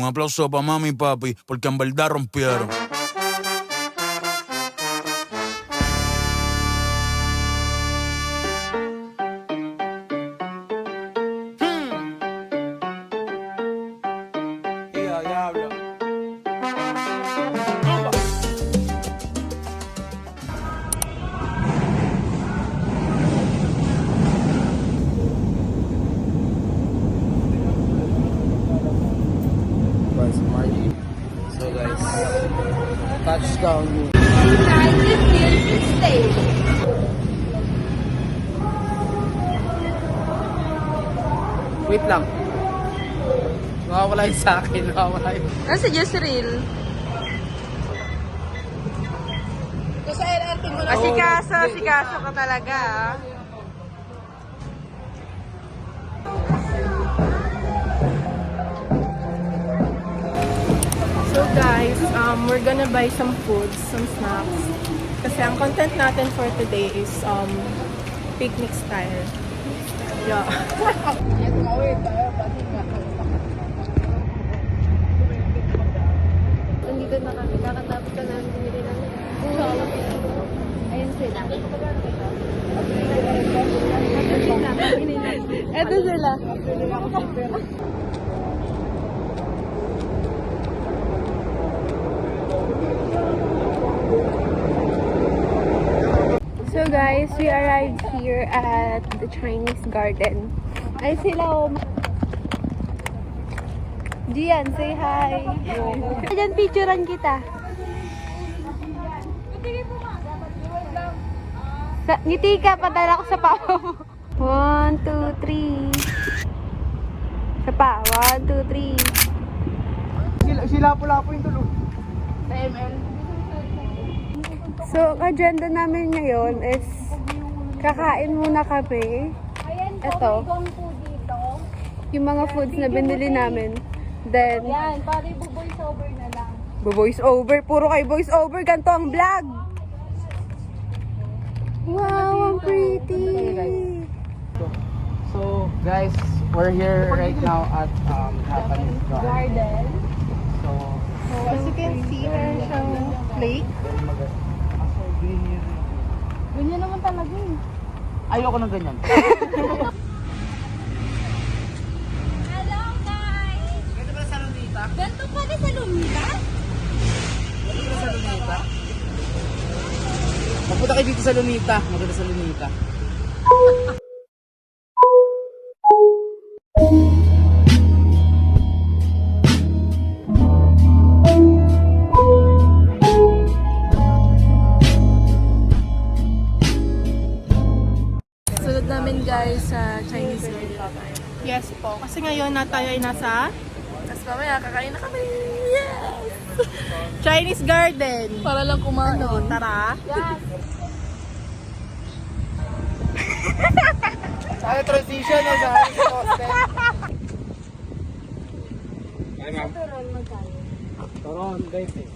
Un aplauso para mami y papi, porque en verdad rompieron. So guys, touchdown. Wait lang. Nakawala yun sa akin. Nakawala yun. Nasa Jezreel. Asikaso ka talaga ah. So guys, we're gonna buy some foods, some snacks. Kasi ang content natin for today is picnic style. Yeah. Nandito na kami. Kakatapos ka namin binili namin. Ayun sila. Eto sila. So guys, we arrived here at the Chinese garden. Ay sila oh. Gian, say hi. Diyan picturean kita. Ngiti ka, padala ko sa papa mo. 1, 2, 3. Sa pa, 1, 2, 3. Sila pula po yung tulog. Sa ML. So, ang agenda namin ngayon is kakain muna kami. Ito, dito. yung mga foods na binili namin. Then, Yan, pare voice over na lang. voice over. Puro kay voice over. Ganito ang vlog. Wow, ang pretty. So guys, we're here right now at Japanese garden. Garden. So, As you can see, meron siyang lake. Ganyan naman talaga eh. ayoko ng ganyan. Hello guys! Ganda ba sa Lunita? Ganito pa rin sa Lumita? Ganda ba sa Lunita? Magpunta kayo dito sa Lunita. Maganda sa Lunita. Sunod namin guys sa Chinese garden. Yes po. Kasi ngayon na tayo ay nasa... Tapos mamaya kakain na kami. Yes! Chinese garden. Para lang kumain. Ano, tara. Yes! Ano transition o sa poste? Ay ma'am. Toron guys eh.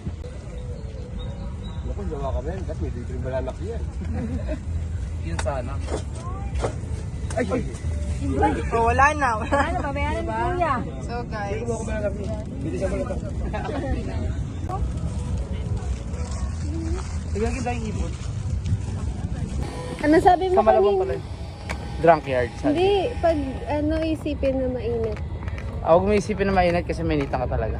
Naku, gawa ka ba yan? Kasi may dito rin malalaki yan. Yun sana. Ay! Oh, wala na. Ano, babayaran ni Kuya? So guys. Gawa ko malalaki. Hindi siya malalaki. Tignan kita yung ibon. Ano sabi mo Sa Malabang kanina? pala yun. Drunk yard. Hindi, pag ano isipin na mainit. Huwag mo isipin na mainit kasi mainitang ka talaga.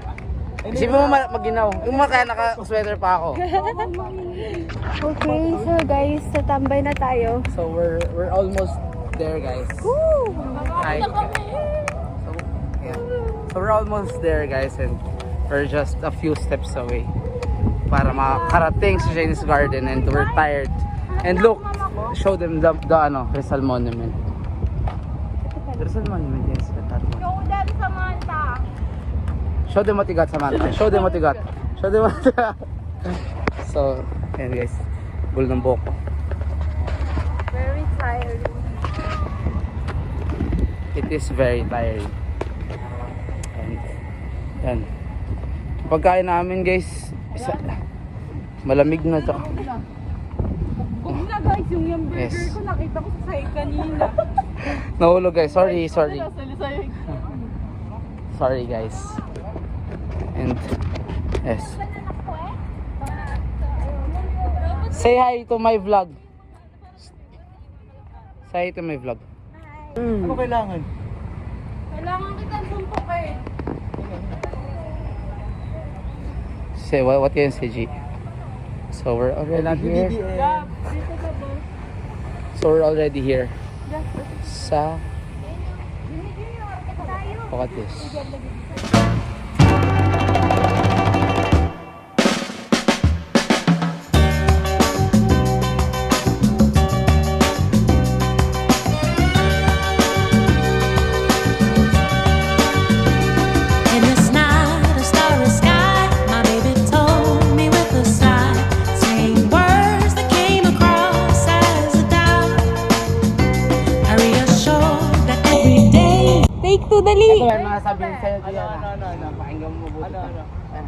Isipin mo maginaw. Yung mga naka-sweater pa ako. Okay, so guys, tatambay na tayo. So we're almost there guys. Woo! Hi. So, yeah. So we're almost there guys and we're just a few steps away para makarating sa Chinese garden and we're tired. And look, show them the Rizal Monument. The Rizal Monument, yes. That one. Show them Samantha. Show them what you got, Samantha. Show them what you got. Show them what you got. So, ayan guys. Bull ng buhok ko. Very tired. It is very tiring. And, yan. Pagkain namin guys, malamig na to. Kung na guys, yung burger Yes. ko nakita ko sa sahig kanina. Nahulog guys. Sorry. Sali-sahig. Sorry guys. And yes. Say hi to my vlog. Say hi to my vlog. Ano kailangan? Kailangan kita sumpok eh. Say what can you say, G? So we're already here. So we're already here. Sa look at this. In this night, a starry sky, my baby told me with a sigh, saying words that came across as a doubt. I reassured that every day. Take two, dali. Ito yung nasabihin sa'yo, Diana. Pakinggan mo mabuti ka.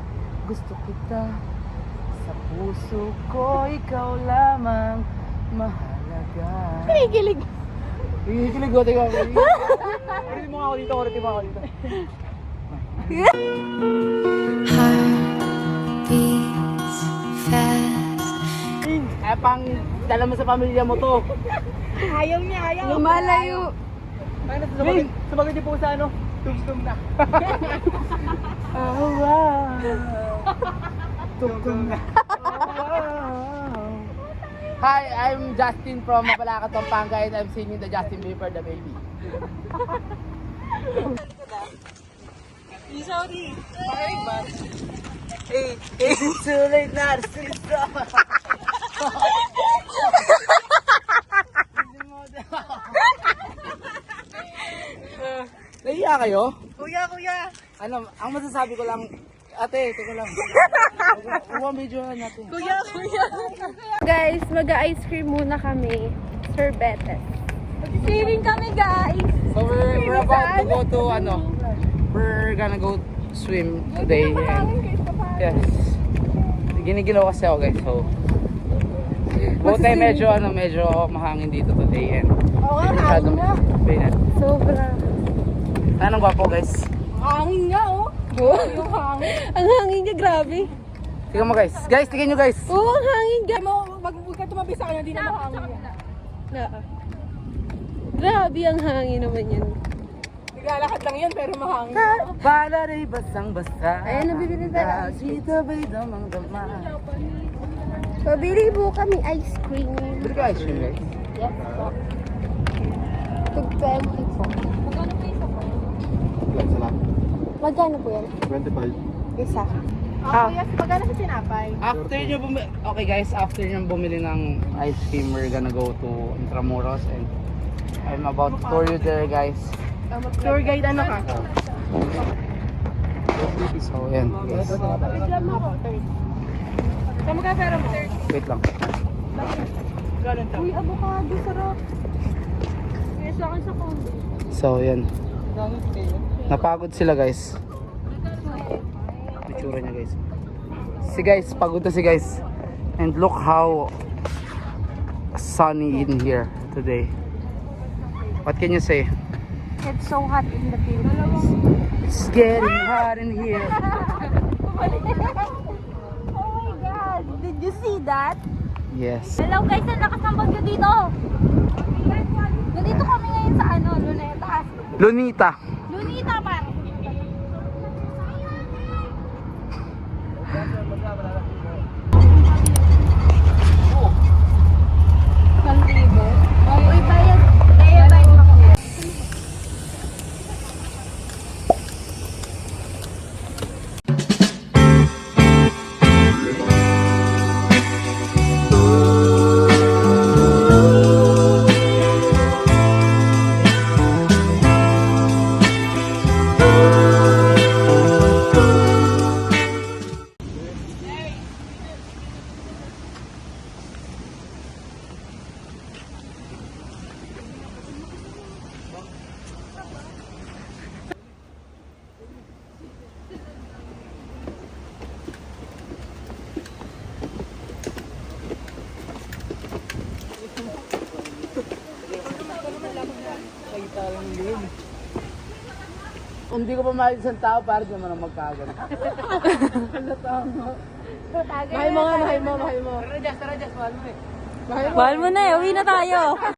Gusto kita sa puso ko, ikaw lamang mahalaga. Kinikilig. Kinikilig ko, tingnan mo. Kuritin mo ako dito, kuritin mo ako dito. Heart beats fast. Pang dala mo sa pamilya mo to. Ayaw niya, ayaw. Lumalayo. Sabagay din po sa ano, tumstum na. Oh wow. Tumstum na. Hi, I'm Justin from Mapalacad, Pampanga, and I'm singing the Justin Bieber, the baby. Sorry. Sorry ba? Hey, it's too late now to see Nahiya kayo? Kuya. Ano, ang masasabi ko lang, ate, teka lang. Huwag medyo natin. Kuya. Guys, mag-ice cream muna kami. Sorbetes. Sharing kami, guys. So we're about to go to we're gonna go swim today. And, yes. Ginigilaw kasi ako guys, so buti medyo mahangin dito today and masyadong mainit. Sobra. Anong gwapo guys? Hangin nga, oh. Yung hangin. Ang hangin niya, grabe. Tingnan mo guys. Guys, tingnan nyo guys. Oo, ang hangin, guys. Huwag ka tumabi sa kanya, hindi na mahangin yan. Grabe ang hangin naman yan. Naglalakad lang yan, pero mahangin. Para rin basang-basa. Ayan, nabibili tayo. Dito ba'y damang-dama? Pabili po kami ice cream. Bili ka ice cream guys? Yes po. Tug 20 po. Magkano po yan? 25. Isa. Kuya, magkano sa tinapay? Okay guys, after nyo bumili ng ice cream, we're gonna go to Intramuros and I'm about to tour you there guys. Tour guide ano ka? So yan guys. Bigyan mo ako, 30. Saan mo ka pera mo? Wait lang. Ganun to. Uy, avocado, sarap. Kaya sa akin sa combo. So yan. Napagod sila guys. Itsura niya guys. Si guys, pagod na si guys. And look how sunny in here today. What can you say? It's so hot in the Philippines. It's getting hot in here. Oh my God! Did you see that? Yes. Hello guys, ang lakas ng bagyo dito. Nandito kami ngayon sa Luneta. Lunita. Lunita pa. Pang-libo? Oo, bayad. Bayad ako. kung hindi ko pa mahal isang tao, para di naman magkagan. Mahal mo nga, mahal mo. Tara, Jess, mahal mo eh. Mahal mo na eh, uwi na tayo.